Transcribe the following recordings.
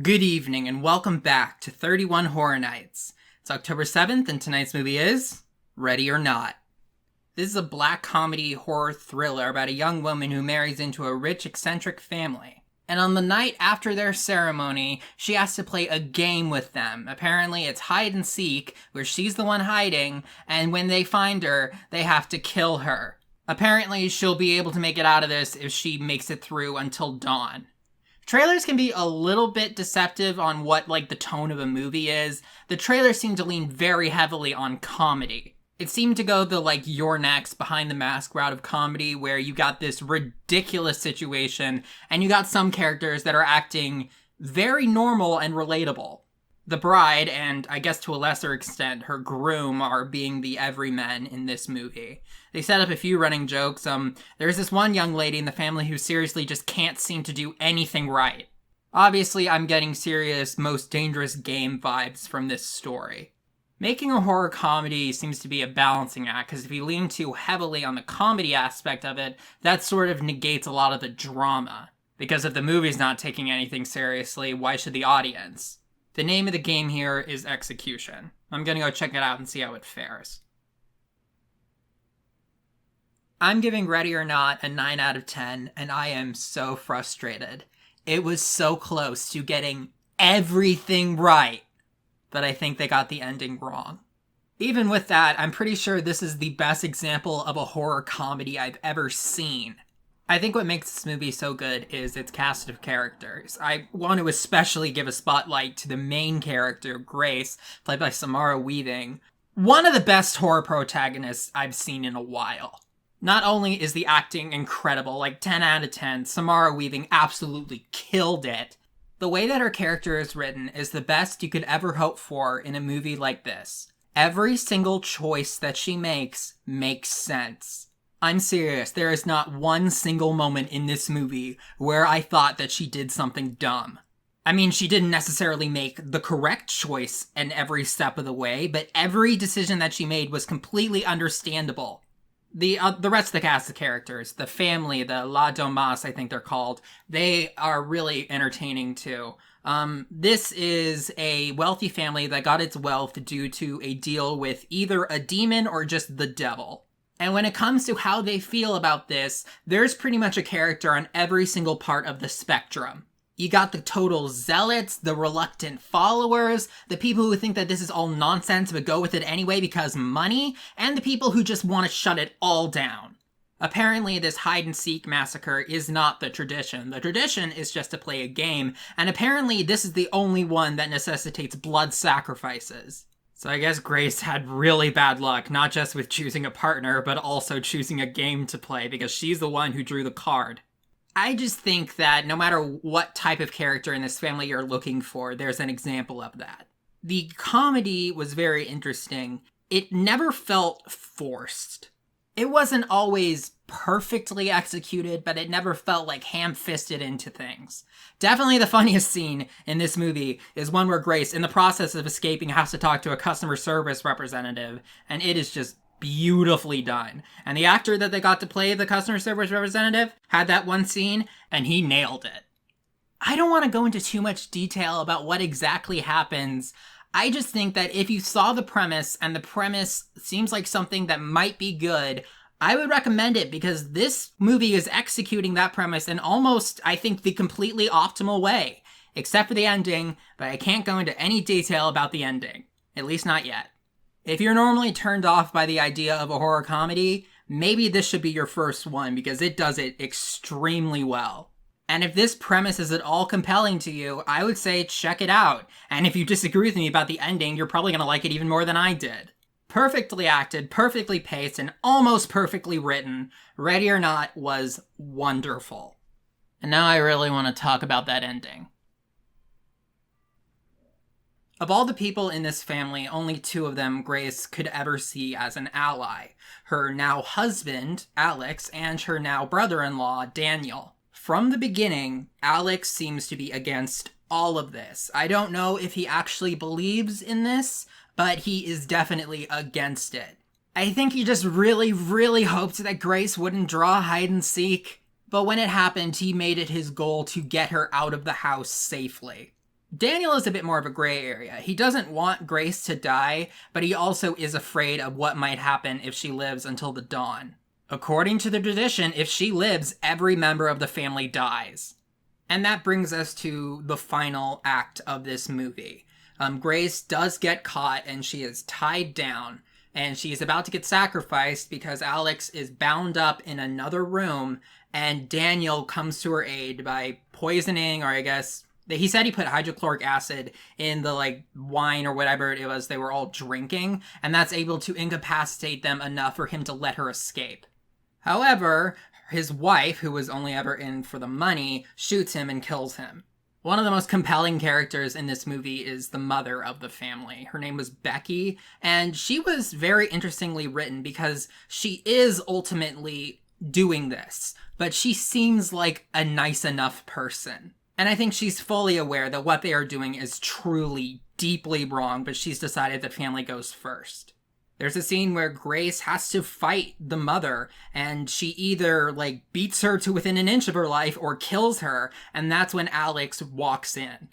Good evening and welcome back to 31 Horror Nights. It's October 7th and tonight's movie is Ready or Not. This is a black comedy horror thriller about a young woman who marries into a rich, eccentric family. And on the night after their ceremony, she has to play a game with them. Apparently it's hide and seek, where she's the one hiding, and when they find her, they have to kill her. Apparently she'll be able to make it out of this if she makes it through until dawn. Trailers can be a little bit deceptive on what, the tone of a movie is. The trailers seem to lean very heavily on comedy. It seemed to go the, You're Next, Behind the Mask route of comedy, where you got this ridiculous situation, and you got some characters that are acting very normal and relatable. The bride, and I guess to a lesser extent, her groom, are being the everymen in this movie. They set up a few running jokes. There's this one young lady in the family who seriously just can't seem to do anything right. Obviously, I'm getting serious Most Dangerous Game vibes from this story. Making a horror comedy seems to be a balancing act, because if you lean too heavily on the comedy aspect of it, that sort of negates a lot of the drama. Because if the movie's not taking anything seriously, why should the audience? The name of the game here is Execution. I'm gonna go check it out and see how it fares. I'm giving Ready or Not a 9 out of 10, and I am so frustrated. It was so close to getting everything right, but I think they got the ending wrong. Even with that, I'm pretty sure this is the best example of a horror comedy I've ever seen. I think what makes this movie so good is its cast of characters. I want to especially give a spotlight to the main character, Grace, played by Samara Weaving. One of the best horror protagonists I've seen in a while. Not only is the acting incredible, 10 out of 10, Samara Weaving absolutely killed it. The way that her character is written is the best you could ever hope for in a movie like this. Every single choice that she makes sense. I'm serious, there is not one single moment in this movie where I thought that she did something dumb. I mean, she didn't necessarily make the correct choice in every step of the way, but every decision that she made was completely understandable. The rest of the cast of characters, the family, the La Domas, I think they're called, they are really entertaining too. This is a wealthy family that got its wealth due to a deal with either a demon or just the devil. And when it comes to how they feel about this, there's pretty much a character on every single part of the spectrum. You got the total zealots, the reluctant followers, the people who think that this is all nonsense but go with it anyway because money, and the people who just want to shut it all down. Apparently, this hide-and-seek massacre is not the tradition. The tradition is just to play a game, and apparently this is the only one that necessitates blood sacrifices. So I guess Grace had really bad luck, not just with choosing a partner, but also choosing a game to play, because she's the one who drew the card. I just think that no matter what type of character in this family you're looking for, there's an example of that. The comedy was very interesting. It never felt forced. It wasn't always perfectly executed, but it never felt ham-fisted into things. Definitely the funniest scene in this movie is one where Grace, in the process of escaping, has to talk to a customer service representative, and it is just beautifully done. And the actor that they got to play the customer service representative had that one scene, and he nailed it. I don't want to go into too much detail about what exactly happens. I just think that if you saw the premise, and the premise seems like something that might be good, I would recommend it, because this movie is executing that premise in almost, I think, the completely optimal way. Except for the ending, but I can't go into any detail about the ending. At least not yet. If you're normally turned off by the idea of a horror comedy, maybe this should be your first one, because it does it extremely well. And if this premise is at all compelling to you, I would say check it out. And if you disagree with me about the ending, you're probably going to like it even more than I did. Perfectly acted, perfectly paced, and almost perfectly written, Ready or Not was wonderful. And now I really want to talk about that ending. Of all the people in this family, only two of them Grace could ever see as an ally. Her now husband, Alex, and her now brother-in-law, Daniel. From the beginning, Alex seems to be against all of this. I don't know if he actually believes in this, but he is definitely against it. I think he just really, really hoped that Grace wouldn't draw hide and seek. But when it happened, he made it his goal to get her out of the house safely. Daniel is a bit more of a gray area. He doesn't want Grace to die, but he also is afraid of what might happen if she lives until the dawn. According to the tradition, if she lives, every member of the family dies. And that brings us to the final act of this movie. Grace does get caught and she is tied down, and she is about to get sacrificed because Alex is bound up in another room, and Daniel comes to her aid by poisoning, or I guess he said he put hydrochloric acid in the wine or whatever it was they were all drinking, and that's able to incapacitate them enough for him to let her escape. However, his wife, who was only ever in for the money, shoots him and kills him. One of the most compelling characters in this movie is the mother of the family. Her name was Becky, and she was very interestingly written because she is ultimately doing this, but she seems like a nice enough person. And I think she's fully aware that what they are doing is truly, deeply wrong, but she's decided that family goes first. There's a scene where Grace has to fight the mother, and she either, beats her to within an inch of her life or kills her, and that's when Alex walks in.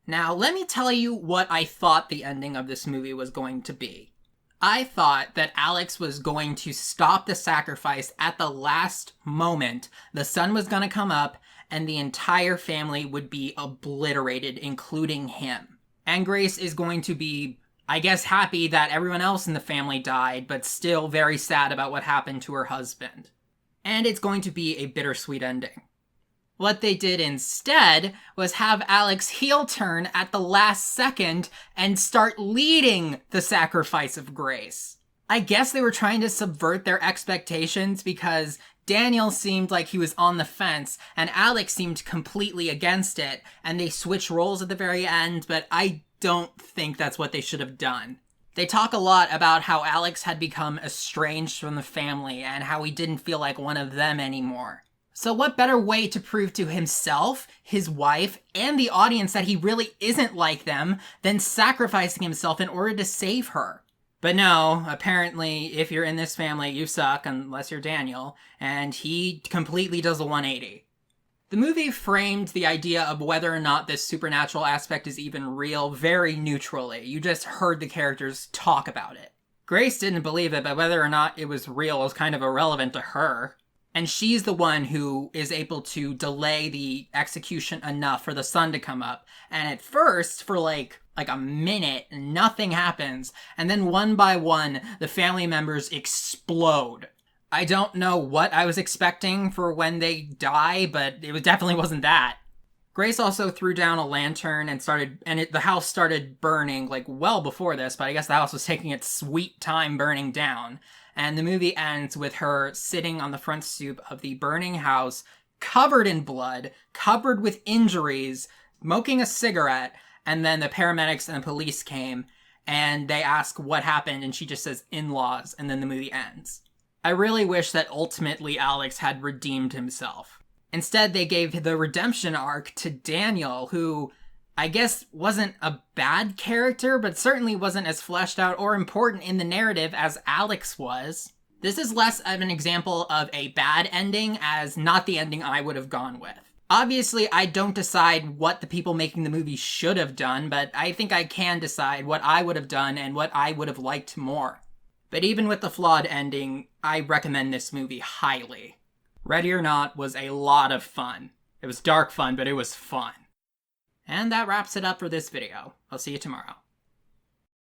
Now, let me tell you what I thought the ending of this movie was going to be. I thought that Alex was going to stop the sacrifice at the last moment. The sun was going to come up, and the entire family would be obliterated, including him. And Grace is going to be, I guess, happy that everyone else in the family died, but still very sad about what happened to her husband. And it's going to be a bittersweet ending. What they did instead was have Alex heel turn at the last second and start leading the sacrifice of Grace. I guess they were trying to subvert their expectations because Daniel seemed like he was on the fence and Alex seemed completely against it, and they switched roles at the very end, but I don't think that's what they should have done. They talk a lot about how Alex had become estranged from the family and how he didn't feel like one of them anymore. So what better way to prove to himself, his wife, and the audience that he really isn't like them than sacrificing himself in order to save her? But no, apparently, if you're in this family, you suck, unless you're Daniel, and he completely does a 180. The movie framed the idea of whether or not this supernatural aspect is even real very neutrally. You just heard the characters talk about it. Grace didn't believe it, but whether or not it was real was kind of irrelevant to her. And she's the one who is able to delay the execution enough for the sun to come up. And at first, for like a minute, nothing happens. And then one by one, the family members explode. I don't know what I was expecting for when they die, but it definitely wasn't that. Grace also threw down a lantern and the house started burning well before this, but I guess the house was taking its sweet time burning down. And the movie ends with her sitting on the front stoop of the burning house, covered in blood, covered with injuries, smoking a cigarette, and then the paramedics and the police came, and they ask what happened, and she just says, "in-laws," and then the movie ends. I really wish that ultimately Alex had redeemed himself. Instead, they gave the redemption arc to Daniel, who I guess wasn't a bad character, but certainly wasn't as fleshed out or important in the narrative as Alex was. This is less of an example of a bad ending as not the ending I would have gone with. Obviously, I don't decide what the people making the movie should have done, but I think I can decide what I would have done and what I would have liked more. But even with the flawed ending, I recommend this movie highly. Ready or Not was a lot of fun. It was dark fun, but it was fun. And that wraps it up for this video. I'll see you tomorrow.